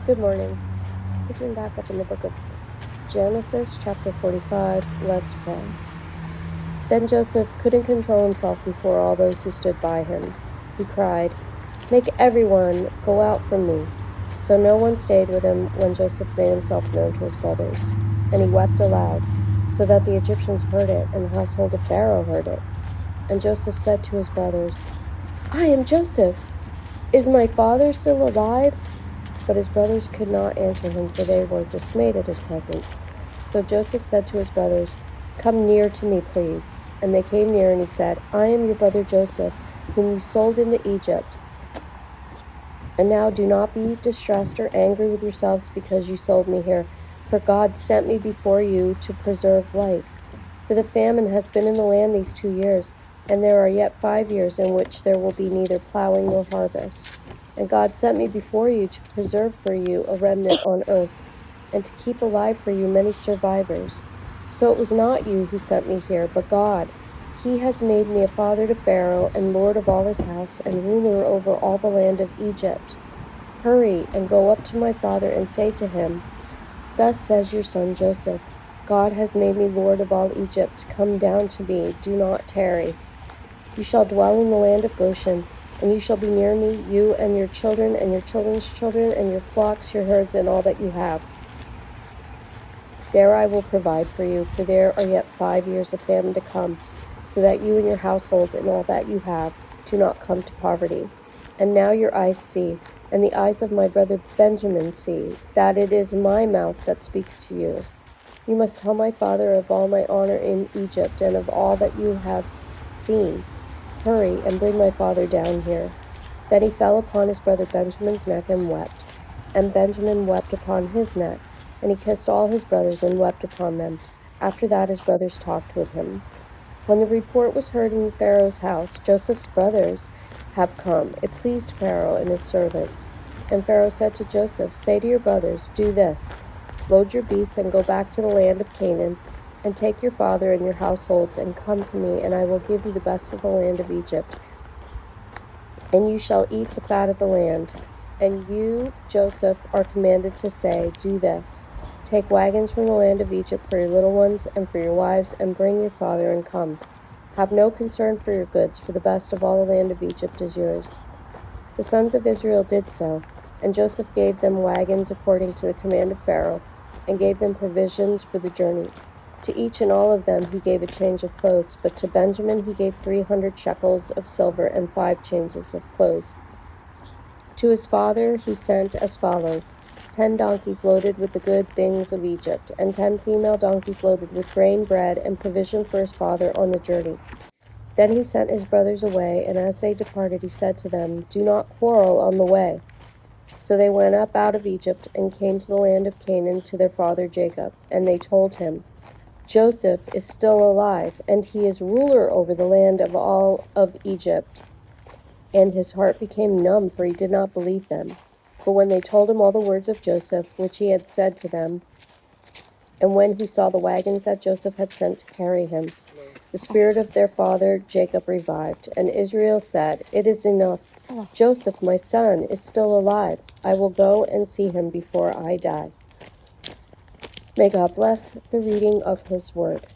Good morning. Picking back up in the book of Genesis, chapter 45, let's pray. Then Joseph couldn't control himself before all those who stood by him. He cried, "Make everyone go out from me." So no one stayed with him when Joseph made himself known to his brothers. And he wept aloud, so that the Egyptians heard it, and the household of Pharaoh heard it. And Joseph said to his brothers, "I am Joseph. Is my father still alive?" But his brothers could not answer him, for they were dismayed at his presence. So Joseph said to his brothers, "Come near to me, please." And they came near, and he said, "I am your brother Joseph, whom you sold into Egypt. And now do not be distressed or angry with yourselves because you sold me here, for God sent me before you to preserve life. For the famine has been in the land these 2 years, and there are yet 5 years in which there will be neither plowing nor harvest. And God sent me before you to preserve for you a remnant on earth, and to keep alive for you many survivors. So it was not you who sent me here, but God. He has made me a father to Pharaoh, and lord of all his house, and ruler over all the land of Egypt. Hurry and go up to my father and say to him, 'Thus says your son Joseph, God has made me lord of all Egypt. Come down to me, do not tarry. You shall dwell in the land of Goshen, and you shall be near me, you and your children and your children's children, and your flocks, your herds, and all that you have. There I will provide for you, for there are yet 5 years of famine to come, so that you and your household and all that you have do not come to poverty. And now your eyes see, and the eyes of my brother Benjamin see, that it is my mouth that speaks to you. You must tell my father of all my honor in Egypt, and of all that you have seen. Hurry and bring my father down here." Then he fell upon his brother Benjamin's neck and wept. And Benjamin wept upon his neck. And he kissed all his brothers and wept upon them. After that his brothers talked with him. When the report was heard in Pharaoh's house, "Joseph's brothers have come," it pleased Pharaoh and his servants. And Pharaoh said to Joseph, "Say to your brothers, do this: load your beasts and go back to the land of Canaan, and take your father and your households and come to me, and I will give you the best of the land of Egypt. And you shall eat the fat of the land. And you, Joseph, are commanded to say, do this: take wagons from the land of Egypt for your little ones and for your wives, and bring your father and come. Have no concern for your goods, for the best of all the land of Egypt is yours." The sons of Israel did so, and Joseph gave them wagons according to the command of Pharaoh, and gave them provisions for the journey. To each and all of them he gave a change of clothes, but to Benjamin he gave 300 shekels of silver and 5 changes of clothes. To his father he sent as follows: 10 donkeys loaded with the good things of Egypt, and 10 female donkeys loaded with grain, bread, and provision for his father on the journey. Then he sent his brothers away, and as they departed he said to them, "Do not quarrel on the way." So they went up out of Egypt and came to the land of Canaan to their father Jacob. And they told him, "Joseph is still alive, and he is ruler over the land of all of Egypt." And his heart became numb, for he did not believe them. But when they told him all the words of Joseph, which he had said to them, and when he saw the wagons that Joseph had sent to carry him, the spirit of their father Jacob revived. And Israel said, "It is enough. Joseph, my son, is still alive. I will go and see him before I die." May God bless the reading of his word.